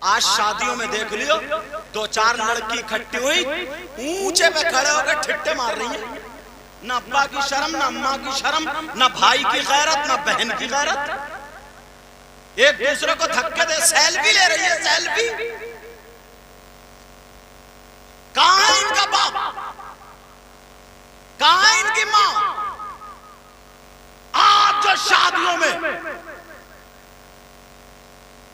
آج شادیوں میں دیکھ لیو دو چار لڑکی اکٹھی ہوئی اونچے پہ کھڑے ہو کر ٹھٹے مار رہی ہیں. نہ ابا کی شرم نہ اماں کی شرم نہ بھائی کی غیرت نہ بہن کی غیرت. ایک دوسرے کو دھکے دے سیلفی لے رہی ہے. سیلفی کہاں ہے ان کا باپ, کہاں ہے ان کی ماں؟ آج جو شادیوں میں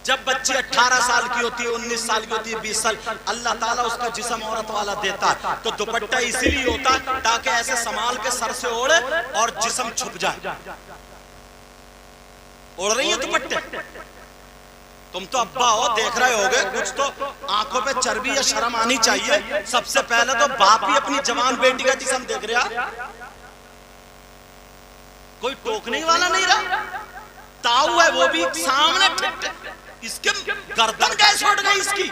جب بچی 18 سال کی ہوتی ہے 19 سال کی ہوتی ہے 20 سال, اللہ تعالیٰ اس کا جسم عورت والا دیتا ہے تو دوپٹہ اسی لیے ہوتا ہے تاکہ ایسے سنبھال کے سر سے اوڑھے اور جسم چھپ جائے. اوڑھ رہی ہے دوپٹے. تم تو ابا ہو, دیکھ رہے ہوگے, کچھ تو آنکھوں پہ چربی یا شرم آنی چاہیے. سب سے پہلے تو باپ ہی اپنی جوان بیٹی کا جسم دیکھ رہا, کوئی ٹوکنے والا نہیں رہا. تاؤ ہے وہ بھی سامنے ٹھٹے, اس کے گردن کیسے اٹھ گئی اس کی.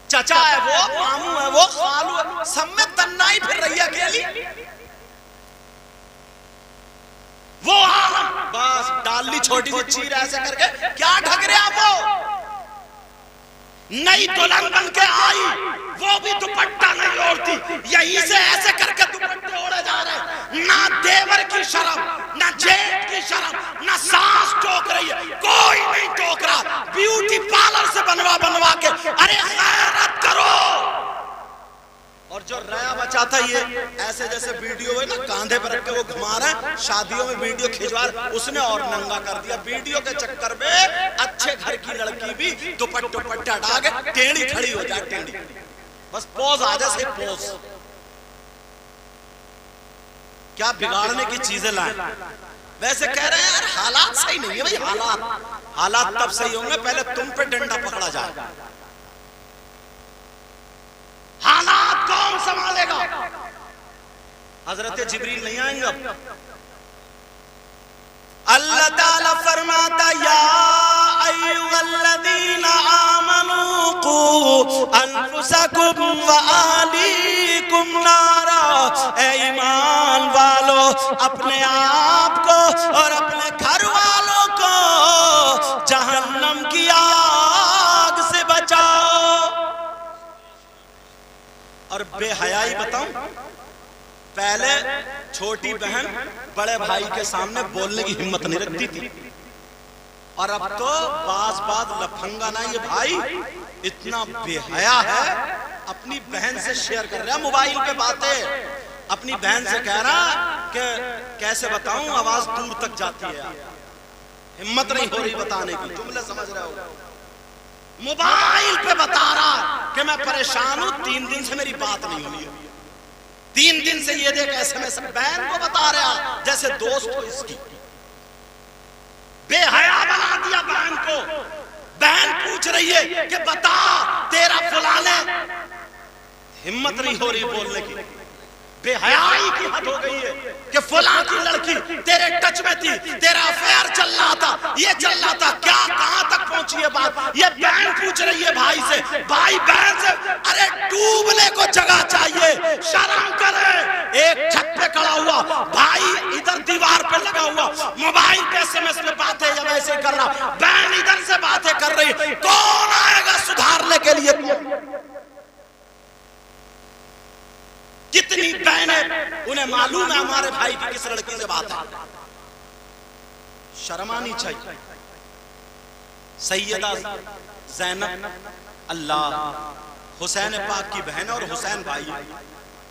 چچا ہے وہ, مامو ہے وہ, خالو ہے, سب میں تنہائی پھر رہی ہے اکیلی. وہ عالم بس ڈال لی چھوٹی سی چیر ایسے کر کے. کیا ڈھک رہے آپ وہ نئی دلہن بن کے آئی, وہ بھی دوپٹہ نہیں اوڑھتی, یہیں سے ایسے کر کے دوپٹے اوڑھے جا رہے. نہ دیور کی شرم نہ جیٹ کی شرم نہ سانس ٹوک رہی ہے, کوئی نہیں ٹوک رہا. بیوٹی پارلر سے بنوا کے ارے غیرت کرو. اور جو ریا بچاتا یہ ایسے جیسے ویڈیو ہے نا کاندھے پر رکھ کے وہ گھما رہا ہے, شادیوں میں ویڈیو کھینچوا رہا ہے, اس نے اور ننگا کر دیا. ویڈیو کے چکر میں اچھے گھر کی لڑکی بھی دوپٹہ ہٹا کے ٹیڑھی کھڑی ہو جائے. ٹیڑھی بس پوز آ جائے, صرف پوز. کیا بگاڑنے کی چیزیں لائیں. ویسے کہہ رہے ہیں یار حالات صحیح نہیں ہے بھائی. حالات تب صحیح ہوں گے پہلے تم پہ ڈنڈا پکڑا جائے. حالات کون سنبھالے گا؟ حضرت جبریل نہیں آئیں گے اب. اللہ تعالیٰ فرماتا یا ایھا الذین آمنوا قوا انفسکم وآہلیکم نارا, اے ایمان والو اپنے آپ کو اور اپنے گھر والوں کو جہنم کی آگ سے بچاؤ. اور بے حیائی بتاؤں, پہلے چھوٹی بہن بڑے بھائی کے سامنے بولنے کی ہمت نہیں رکھتی تھی, اور اب تو بعض لفنگا نا یہ بھائی اتنا بے حیا ہے, اپنی بہن سے شیئر کر رہا موبائل پہ باتیں. اپنی بہن سے کہہ رہا کہ کیسے بتاؤں آواز دور تک جاتی ہے, ہمت نہیں ہو رہی بتانے کی. جملے سمجھ رہے ہو, موبائل پہ بتا رہا کہ میں پریشان ہوں, 3 دن سے میری بات نہیں ہوئی ہے, 3 دن سے یہ دیکھ ایسے میں بہن کو بتا رہا جیسے دوست ہو اس کی. بے حیا بنا دیا بہن کو. بہن پوچھ رہی ہے کہ بتا تیرا فلانے, ہمت نہیں ہو رہی بولنے کی. بے حیائی کی حد ہو گئی ہے کہ فلاں کی لڑکی تیرے ٹچ میں تھی, تیرا افیئر چل رہا تھا, یہ چل رہا تھا, کیا کہاں تک پہنچی ہے بات. یہ بہن پوچھ رہی ہے بھائی سے, بھائی بہن سے, ارے ڈوبنے کو جگہ چاہیے, شرم کرے. ایک چھت پہ کھڑا ہوا بھائی ادھر دیوار پہ لگا ہوا موبائل پہ SMS پہ باتیں یا ویسے کر رہا, بہن ادھر سے باتیں کر رہی. کون آئے گا سدھارنے کے لیے؟ کتنی بہنیں انہیں معلوم ہے ہمارے بھائی کی کس لڑکی سے بات ہے. شرم آنی چاہیے. سیدہ زینب اللہ حسین پاک کی بہن اور حسین بھائی,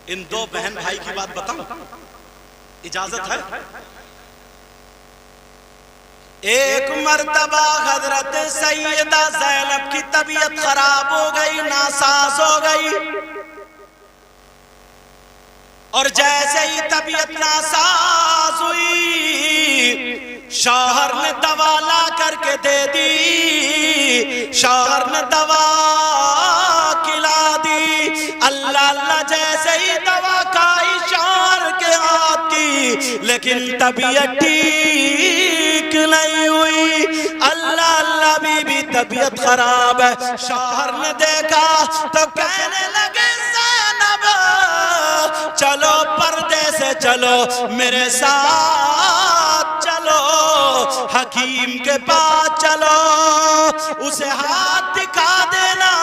ان 2 بہن بھائی کی بات بتاؤں, اجازت ہے؟ ایک مرتبہ حضرت سیدہ زینب کی طبیعت خراب ہو گئی, ناساز ہو گئی, اور جیسے ہی طبیعت ناساز ہوئی شوہر نے دوا لا کر کے دے دی, شوہر نے دوا کھلا دی. اللہ جیسے ہی دوا کھائی شوہر کے ہاتھ کی, لیکن طبیعت ٹھیک نہیں ہوئی. اللہ بی بی طبیعت خراب ہے. شوہر نے دیکھا تو کہنے لگے زینب چلو پردے سے چلو, میرے ساتھ چلو. حکیم کے پاس چلو، اسے ہاتھ دکھا دینا،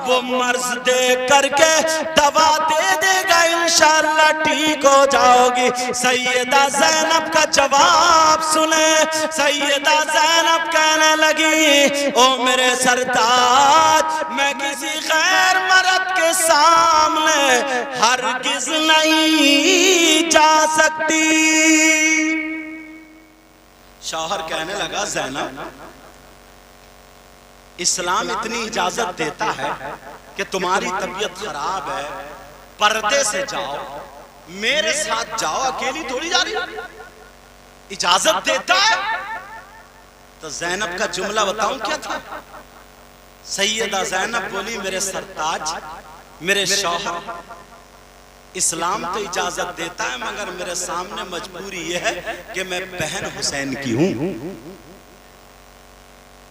وہ مرض دیکھ کر کے دوا دے دے گا، انشاءاللہ ٹھیک ہو جاؤ گی۔ سیدہ زینب کا جواب سنیں، سیدہ زینب کہنے لگی، او میرے سرتاج، میں کسی غیر مرد کے سامنے ہرگز نہیں جا سکتی۔ شوہر کہنے لگا، زینب، اسلام اتنی اجازت دیتا ہے کہ تمہاری طبیعت خراب ہے، پردے سے جاؤ، میرے ساتھ جاؤ، اکیلی تھوڑی جا رہی، اجازت دیتا ہے۔ تو زینب کا جملہ بتاؤں کیا تھا؟ سیدہ زینب بولی، میرے سرتاج، میرے شوہر، اسلام تو اجازت دیتا ہے مگر میرے سامنے مجبوری یہ ہے کہ میں بہن حسین کی ہوں،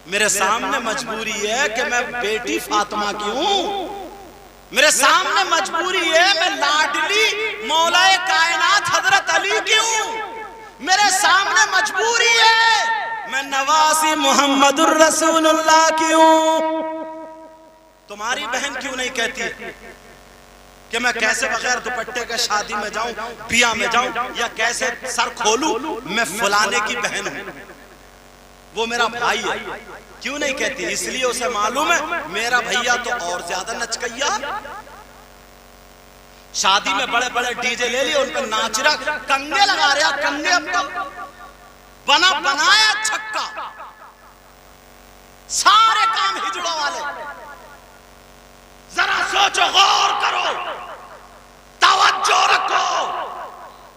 میرے سامنے مجبوری یہ ہے کہ میں بیٹی فاطمہ کی ہوں، میرے سامنے مجبوری ہے میں لاڈلی مولا کائنات حضرت علی کی ہوں، میرے سامنے مجبوری ہے میں نواسی محمد الرسول اللہ کی ہوں۔ تمہاری بہن کیوں نہیں کہتی کہ میں کیسے بغیر دوپٹے کے شادی میں جاؤں، بیاہ میں جاؤں، یا کیسے سر کھولوں، میں فلانے کی بہن ہوں، وہ میرا بھائی ہے؟ کیوں نہیں کہتی؟ اس لیے اسے معلوم ہے میرا بھیا تو اور زیادہ نچکیا، شادی میں بڑے بڑے ڈی جے لے لیے، ان پہ ناچ رہا، کنگے لگا رہا، کنگے اب تو بنایا چھکا، سارے کام ہجڑوں والے۔ ذرا سوچو، غور کرو، توجہ رکھو،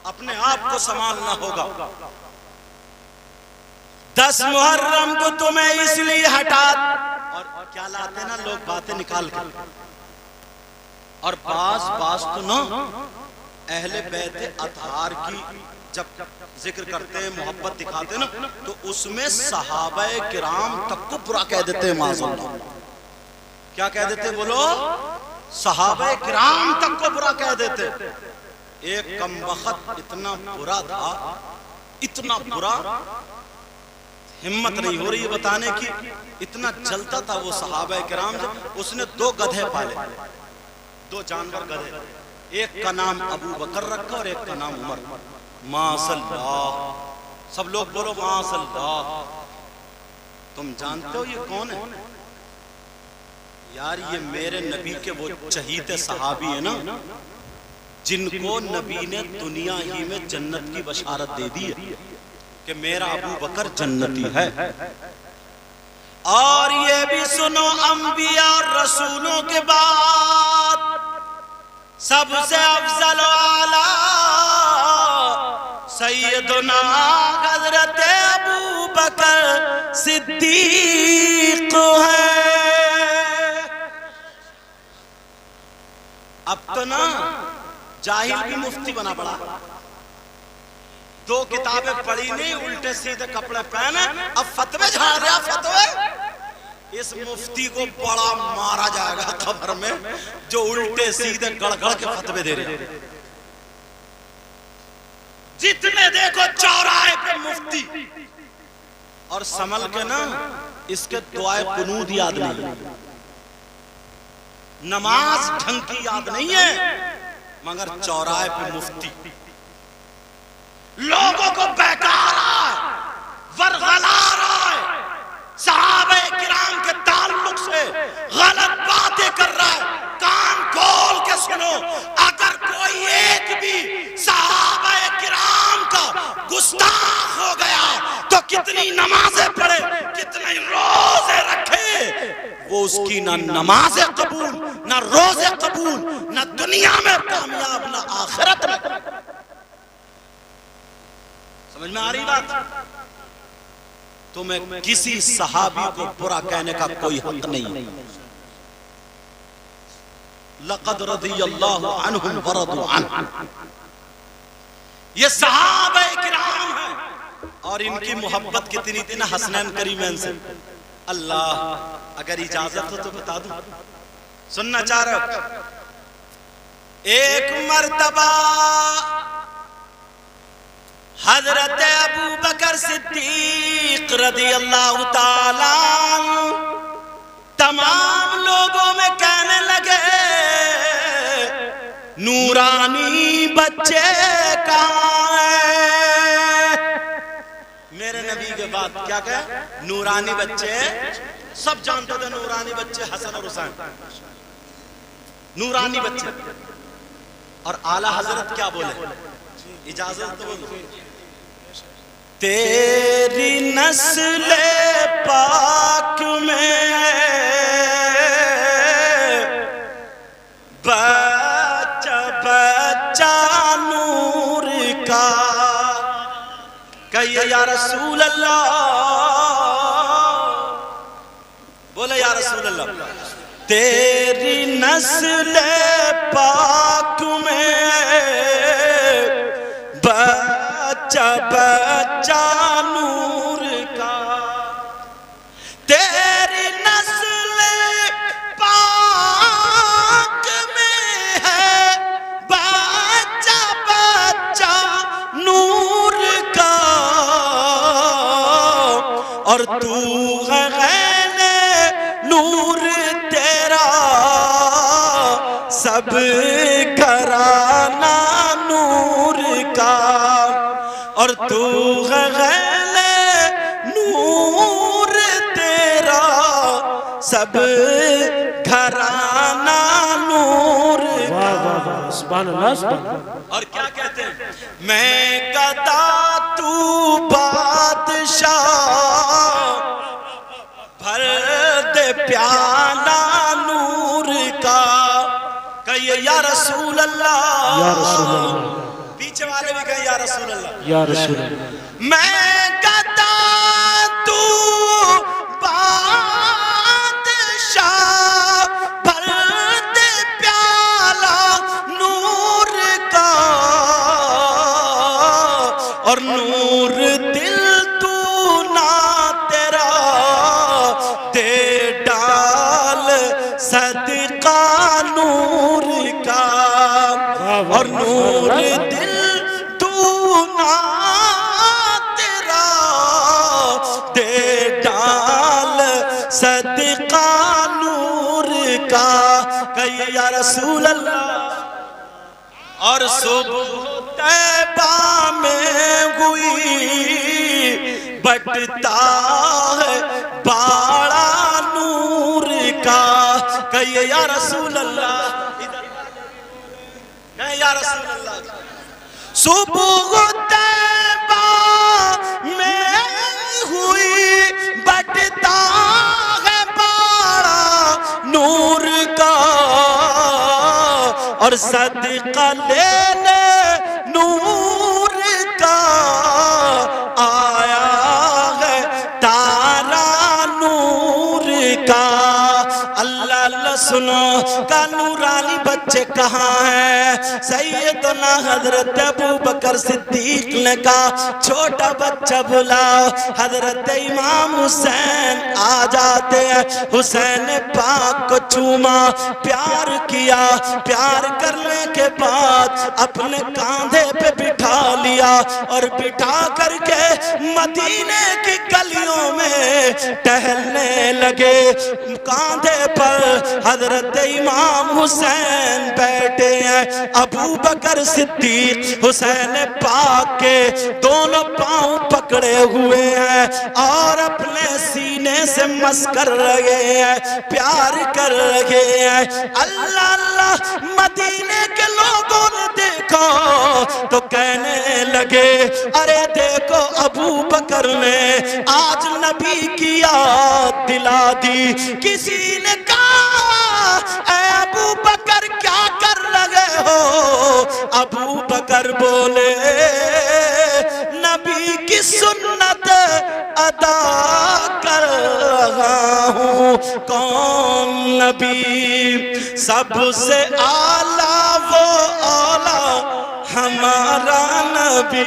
اپنے آپ کو سنبھالنا ہوگا۔ 10 محرم کو تمہیں اس لیے ہٹا، اور کیا لاتے نا لوگ باتیں نکال کر، اور بعض تو نا اہل بیت اطہار کی جب ذکر کرتے ہیں، محبت دکھاتے ہیں نا، تو اس میں صحابہ کرام تک کو برا کہہ دیتے ہیں، معاذ اللہ۔ کیا کہہ دیتے ہیں بولو؟ صحابہ کرام تک کو برا کہہ دیتے۔ ایک کم وقت اتنا برا تھا، اتنا برا، ہمت نہیں ہو رہی بتانے کی، اتنا جلتا تھا وہ صحابہ کرام سے۔ اس نے 2 گدھے پالے، 2 جانور گدھے، ایک کا نام ابو بکر رکھا اور ایک کا نام عمر۔ ماشاء اللہ، سب لوگ بولو ماشاء اللہ۔ تم جانتے ہو یہ کون ہے؟ یار یہ میرے نبی کے وہ چہیتے صحابی ہیں نا، جن کو نبی نے دنیا ہی میں جنت کی بشارت دے دی ہے کہ میرا ابو بکر جنتی ہے۔ اور یہ بھی سنو، انبیاء اور رسولوں کے بعد سب سے افضل و اعلیٰ سیدنا حضرت ابو بکر صدیق ہے۔ اب تو نا جاہل بھی مفتی بنا پڑا، 2 کتابیں پڑھی نہیں، الٹے سیدھے کپڑے پہنے، اب فتوے جھاڑ رہا، فتوے۔ اس مفتی کو بڑا مارا جائے گا قبر میں، جو الٹے سیدھے گڑ گڑ کے فتوے دے رہے ہیں۔ جتنے دیکھو چوراہے پہ مفتی، اور سنبھل کے نا اس کے دعائے قنوت یاد نہیں، نماز ڈھنگ کی یاد نہیں ہے، مگر چوراہے پہ مفتی لوگوں کو بہکا رہا ہے، ورغلا رہا ہے، صحابہ کرام کے تعلق سے غلط باتیں کر رہا ہے۔ کان کھول کے سنو، اگر کوئی ایک بھی صحابہ کرام کا گستاخ ہو گیا تو کتنی نمازیں پڑھے، کتنے روزے رکھے، وہ اس کی نہ نماز قبول، نہ روزے قبول، نہ دنیا میں کامیاب، نہ آخرت میں۔ سمجھ میں آ رہی بات؟ تمہیں کسی صحابی کو برا کہنے کا کوئی حق نہیں۔ لقد رضی اللہ عنہم ورضوا عنہ، یہ صحابہ کرام ہیں، اور ان کی محبت کتنی تھی نا حسنین کریمین سے۔ اللہ اگر اجازت ہو تو بتا دوں، سننا چاہ رہے ہو؟ ایک مرتبہ حضرت ابو بکر صدیق رضی اللہ تعالیٰ تمام لوگوں میں کہنے لگے نورانی بچے کہاں ہیں؟ میرے نبی کے بعد کیا کہے؟ نورانی بچے، سب جانتے تھے نورانی بچے حسن اور حسین، نورانی بچے. اور اعلیٰ حضرت کیا بولے؟ اجازت تو بولو. تیری نسل پاک میں بچہ بچہ نور کا، کہیے یا رسول اللہ، بولے یا رسول اللہ. تیری نسل پاک میں بچہ بچہ نور کا، تیری نسل پاک میں ہے بچہ بچہ نور کا، اور تو ہے غیر نور تیرا سب گھرانہ نور کا، اور تو ہے غیر نور تیرا سب گھرانہ نور کا. سبحان اللہ سبحان اللہ. اور کیا کہتے ہیں؟ میں گدا تو بادشاہ، بھر دے پیالہ نور کا، کہیے یا رسول اللہ، یا رسول اللہ. پیچھے والے بھی کہیں یا رسول اللہ، یا رسول اللہ. میں گدا تو بادشاہ، بھر دے پیالہ نور کا، اور نور دل تو نہ تیرا دے ڈال صدقہ نور کا، اور نور دل تو نہ تیرا دے ڈال صدقہ نور کا، کہیے یا رسول اللہ. اور صبح طیبہ میں ہوئی بٹتا ہے باڑا نور کا، کہیے یا رسول اللہ، کہیے یا رسول اللہ. صبح طیبہ میں ہوئی بٹتا ہے باڑا نور کا، اور صدقہ لینے نور کا آیا ہے تارا نور کا. اللہ اللہ سنو کا نورانی بچے کہاں ہیں؟ سیدنا حضرت ابو بکر صدیق نے کہا چھوٹا بچہ بلاؤ. حضرت امام حسین آ جاتے ہیں. حسین پاک کو چوما، پیار کیا، پیار کرنے کے بعد اپنے کاندھے پہ بٹھا لیا، اور بٹھا کر کے مدینے کی گلیوں میں ٹہلنے لگے. کاندھے پر حضرت امام حسین بیٹھے ہیں. ابو بکر صدیق حسین پاک کے دونوں پاؤں پکڑے ہوئے ہیں اور اپنے سینے سے مس کر رہے ہیں، پیار کر رہے ہیں. اللہ اللہ مدینے کے لوگوں نے دیکھا تو کہنے لگے ارے دیکھو ابو بکر نے آج نبی کی یاد دلا دی. کسی نے کہا اے ابو بکر کیا کر رہے ہو؟ ابو بکر بولے نبی کی سنت ادا کر رہا ہوں. کون نبی؟ سب سے اعلیٰ وہ اعلیٰ ہمارا نبی.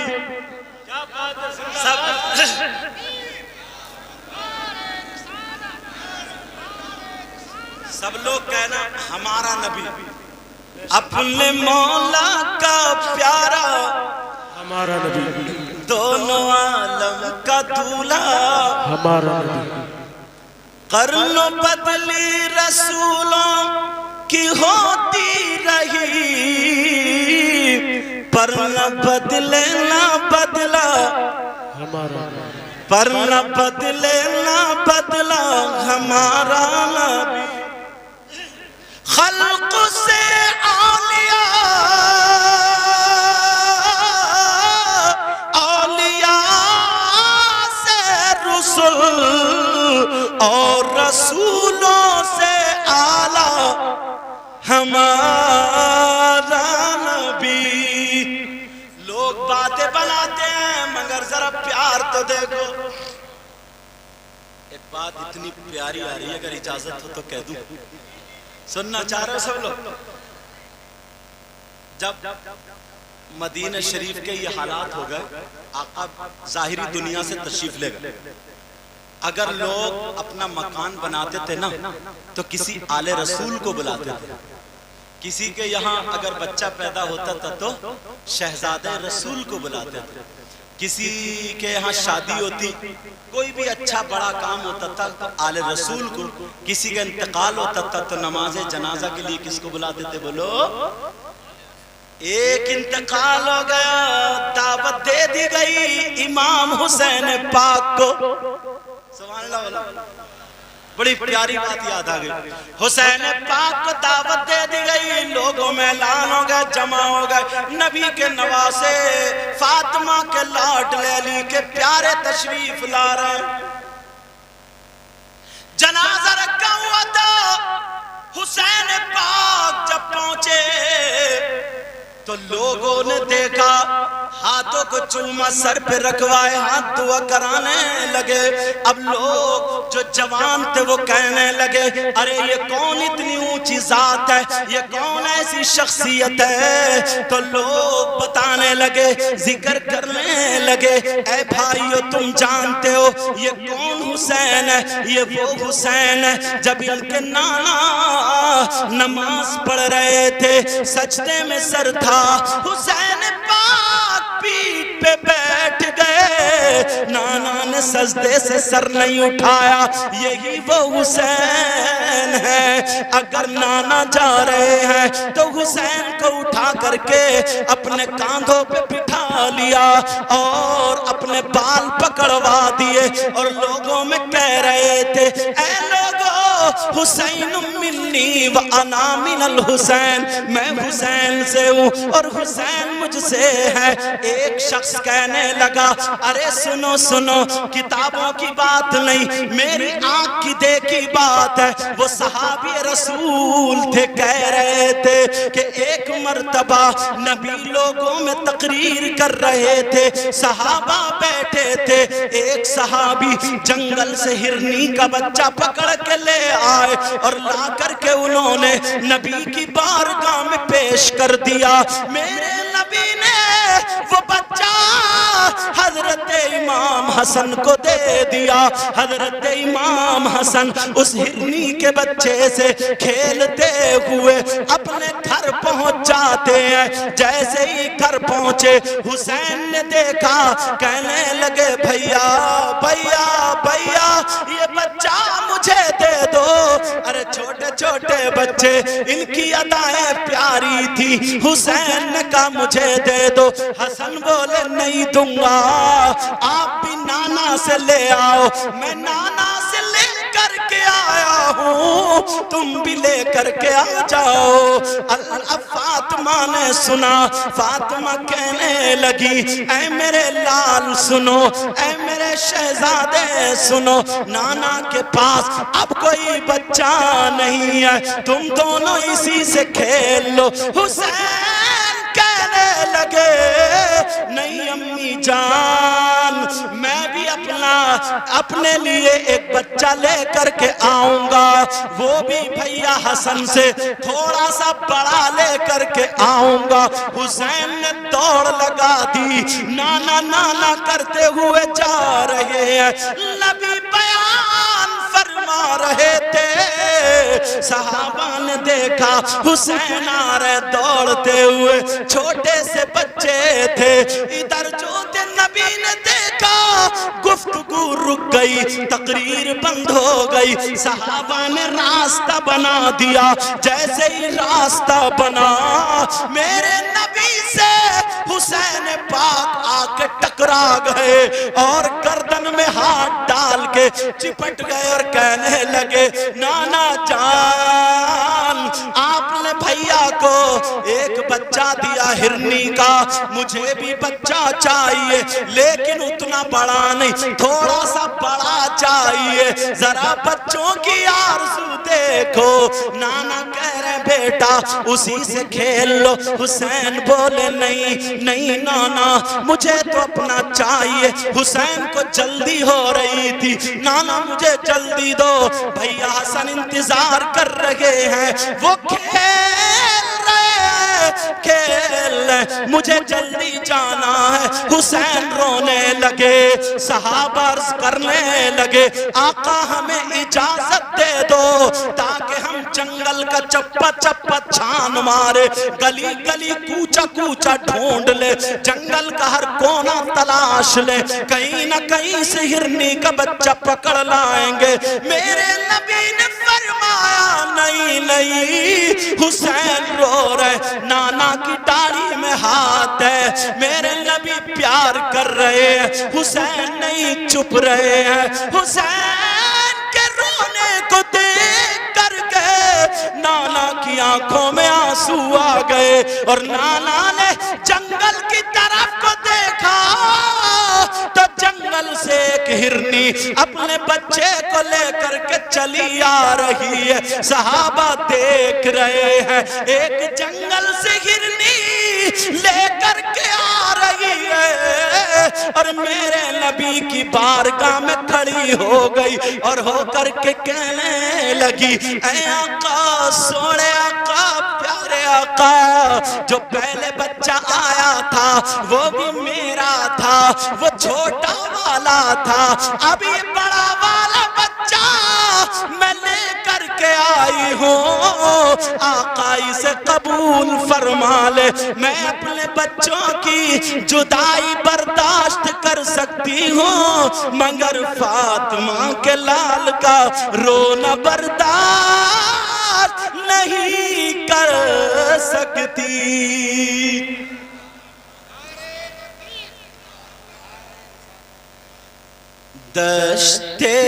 سب لوگ کہنا ہمارا نبی، اپنے مولا کا پیارا ہمارا نبی. دونوں عالم کا دولہا ہمارا نبی قرن بدلی رسولوں کی ہوتی رہی پر نہ بدلے نہ بدلا ہمارا نبی پر نہ بدلے نہ بدلا ہمارا نبی خلق سے اولیاء سے رسول اور رسولوں سے اعلیٰ ہمارا نبی لوگ باتیں بناتے ہیں مگر ذرا پیار تو دیکھو ایک بات اتنی پیاری آ رہی ہے اگر اجازت ہو تو کہہ دوں سننا چاہ رہے ہو سب لوگ جب مدینہ شریف کے یہ حالات ہو گئے آقا ظاہری دنیا سے تشریف لے گئے اگر لوگ اپنا مکان بناتے تھے نا تو کسی آل رسول کو بلاتے تھے کسی کے یہاں اگر بچہ پیدا ہوتا تھا تو شہزادہ رسول کو بلاتے تھے کسی کے یہاں شادی ہوتی کوئی بھی اچھا بڑا کام ہوتا تھا تو آل رسول کو کسی کا انتقال ہوتا تھا تو نماز جنازہ کے لیے کس کو بلاتے تھے بولو ایک انتقال ہو گیا دعوت دے دی گئی امام حسین پاک کو سبحان اللہ بڑی پیاری بات یاد آ گئی حسین پاک کو دعوت دے دی گئی لوگوں میں اعلان ہو گئے جمع ہو گئے نبی کے نواسے فاطمہ کے لاڈلے علی کے پیارے تشریف لا رہے ہیں جنازہ رکھا ہوا تھا حسین پاک جب پہنچے تو لوگوں نے دیکھا ہاتھوں کو چوما سر پہ رکھوائے ہاتھ دعا کرانے لگے اب لوگ جو جوان تھے وہ کہنے لگے ارے یہ کون اتنی اونچی ذات ہے یہ کون ایسی شخصیت ہے تو لوگ بتانے لگے ذکر کرنے لگے اے بھائیو تم جانتے ہو یہ کون حسین ہے یہ وہ حسین ہے جب ان کے نانا نماز پڑھ رہے تھے سجدے میں سر تھا حسین پاک پیٹ پہ بیٹھ گئے نانا نے سجدے سے سر نہیں اٹھایا یہی وہ حسین ہے اگر نانا جا رہے ہیں تو حسین کو اٹھا کر کے اپنے کاندھوں پہ بٹھا لیا اور اپنے بال پکڑوا دیے اور لوگوں میں کہہ رہے تھے اے لوگوں حسین منی وانا من الحسین میں حسین سے ہوں اور حسین مجھ سے ہے ایک شخص کہنے لگا ارے سنو سنو کتابوں کی بات نہیں میری آنکھ کی دیکھی بات ہے وہ صحابی رسول تھے کہہ رہے تھے کہ ایک مرتبہ نبی لوگوں میں تقریر کر رہے تھے صحابہ بیٹھے تھے ایک صحابی جنگل سے ہرنی کا بچہ پکڑ کے لے آئے اور لا کر کے انہوں نے نبی کی بارگاہ میں پیش کر دیا میرے نبی نے وہ بچہ حضرت امام حسن کو دے دیا حضرت امام حسن اس ہرنی کے بچے سے کھیلتے ہوئے اپنے گھر پہنچ جاتے ہیں جیسے ہی گھر پہنچے حسین نے دیکھا کہنے لگے بھیا بھیا بھیا یہ بچہ مجھے دے دو ارے چھوٹے چھوٹے بچے ان کی ادائیں پیاری تھی حسین نے کہا مجھے دے دو حسن بولے نہیں دوں گا آپ بھی نانا سے لے آؤ میں نانا سے لے کر کے آیا ہوں تم بھی لے کر کے آ جاؤ اب فاطمہ نے سنا فاطمہ کہنے لگی اے میرے لال سنو اے میرے شہزادے سنو نانا کے پاس اب کوئی بچہ نہیں ہے تم دونوں اسی سے کھیل لو حسین کہنے لگے نہیں امی جان میں بھی اپنے لیے ایک بچہ لے کر کے آؤں گا وہ بھی بھیا حسن سے تھوڑا سا بڑا لے کر کے آؤں گا حسین نے دوڑ لگا دی نانا نانا کرتے ہوئے جا رہے ہیں نبی بیان فرما رہے تھے صحابہ نے دیکھا حسین آ رہے دوڑتے ہوئے چھوٹے سے بچے تھے ادھر جو تھے نبی نبی نے دیکھا گفتگو رک گئی، تقریر بند ہو گئی، صحابہ نے راستہ بنا دیا۔ جیسے ہی راستہ بنا میرے نبی سے حسین پاک آ کے ٹکرا گئے اور گردن میں ہاتھ ڈال کے چپٹ گئے اور کہنے لگے نانا جان آپ نے بھیا کو ایک بچہ دیا ہرنی کا، مجھے بھی بچہ چاہیے لیکن اتنا بڑا نہیں، تھوڑا سا بڑا چاہیے، ذرا بچوں کی آرزو دیکھو۔ نانا کہہ رہے بیٹا اسی سے کھیل لو۔ حسین بولے نہیں نہیں نانا مجھے تو اپنا چاہیے۔ حسین کو جلدی ہو رہی تھی، نانا مجھے جلدی دو، بھیا حسن انتظار کر رہے ہیں، وہ کھیل رہے کھیل، مجھے جلدی جانا ہے۔ حسین رونے لگے، صحابہ عرض کرنے لگے آقا ہمیں اجازت دے دو تاکہ ہم جنگل کا چپا چپا چھان مارے، گلی گلی کوچا کوچا ڈھونڈ لے، جنگل کا ہر کونا تلاش لے، کہیں نہ کہیں سے ہرنی کا بچہ پکڑ لائیں گے۔ میرے نبی نے فرمایا نہیں نہیں، حسین رو رہے، نانا کی داڑھی میں ہاتھ ہے، میرے نبی پیار کر رہے ہیں، حسین نہیں چپ رہے ہیں۔ حسین کے رونے کو دیکھ کر کے نانا کی آنکھوں میں آنسو آ گئے اور نانا نے جنگل کی طرف کو دیکھا تو جنگل سے ایک ہرنی اپنے بچے کو لے کر کے چلی آ رہی ہے، صحابہ دیکھ رہے ہیں، ایک جنگل سے ہرنی لے کر کے آ رہی ہے اور میرے نبی کی بارگاہ میں کھڑی ہو گئی اور ہو کر کے کہنے لگی اے آقا سوڑے آقا پیارے آقا، جو پہلے بچہ آیا تھا وہ بھی میرا تھا، وہ چھوٹا والا تھا، اب یہ بڑا والا بچہ میں لے کر کے آئی ہوں، آقا اسے قبول فرما لے، میں اپنے بچوں کی جدائی برداشت کر سکتی ہوں مگر فاطمہ کے لال کا رونا برداشت نہیں کر سکتی۔ دشتے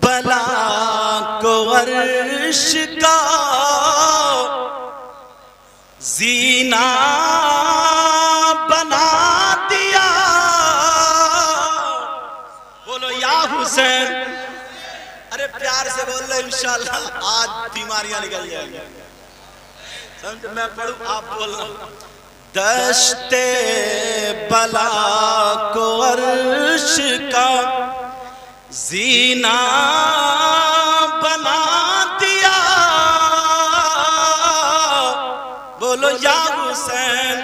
بلا کو عرش کا زینہ بنا دیا، بولو یا حسین، ارے پیار سے بول رہے انشاءاللہ آج بیماریاں نکل جائیں گی، سمجھ میں پڑھوں آپ بولنا۔ دشت بلا کو عرش کا زینہ بنا دیا، بولو یا حسین،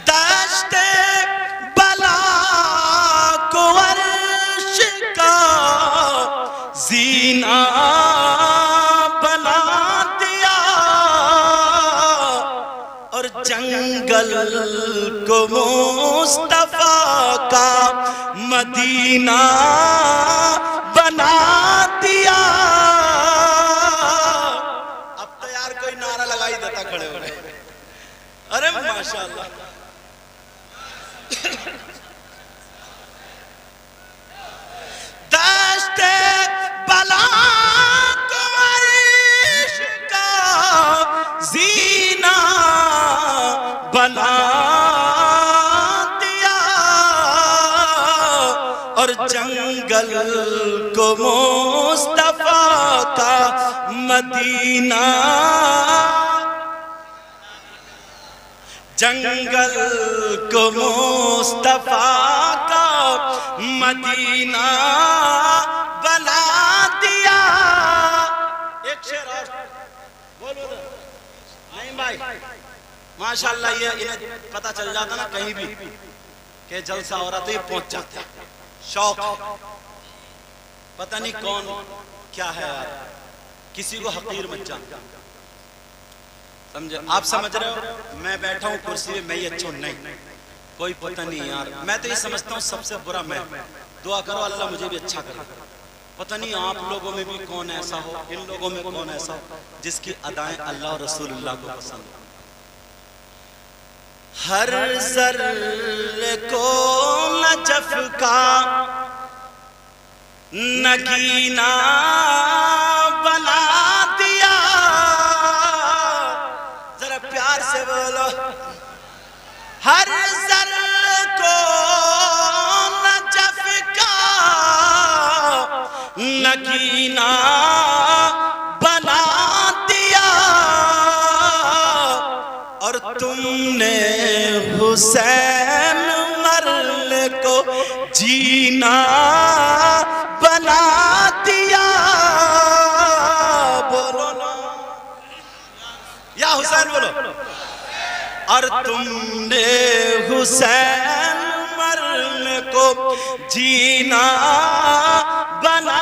دشت بلا کو عرش کا زینہ بنا دیا اور جنگل کو مصطفیٰ کا مدینہ بنا دیا۔ اب تو یار کوئی نعرہ لگائی دیتا کھڑے ہو رہے، ارے ماشاءاللہ۔ دشت بلا کو عرش کا زینہ بنا دیا اور جنگل کو مصطفیٰ کا مدینہ، جنگل کو مصطفیٰ کا مدینہ بنا دیا۔ ایک شعر اور بولو نہیں بھائی، ماشاءاللہ یہ انہیں پتہ چل جاتا نا کہیں بھی کہ جلسہ ہو رہا تو یہ پہنچ جاتے ہیں، شوق پتہ نہیں کون کیا ہے یار، کسی کو حقیر مت جانتا، سمجھے؟ آپ سمجھ رہے ہو میں بیٹھا ہوں کرسی میں، میں یہ اچھا نہیں، کوئی پتہ نہیں یار، میں تو یہ سمجھتا ہوں سب سے برا میں، دعا کرو اللہ مجھے بھی اچھا کرے، پتہ نہیں آپ لوگوں میں بھی کون ایسا ہو، ان لوگوں میں کون ایسا ہو جس کی ادائیں اللہ اور رسول اللہ کو پسند ہو۔ ہر ذرے کو نجف کا نگینا بنا دیا، ذرا پیار سے بولو، ہر ذرے کو نجف کا نگینا بنا دیا، اور تم نے حسین مرنے کو جینا بنا دیا، بولو نا یا حسین بولو، اور تم نے حسین مرنے کو جینا بنا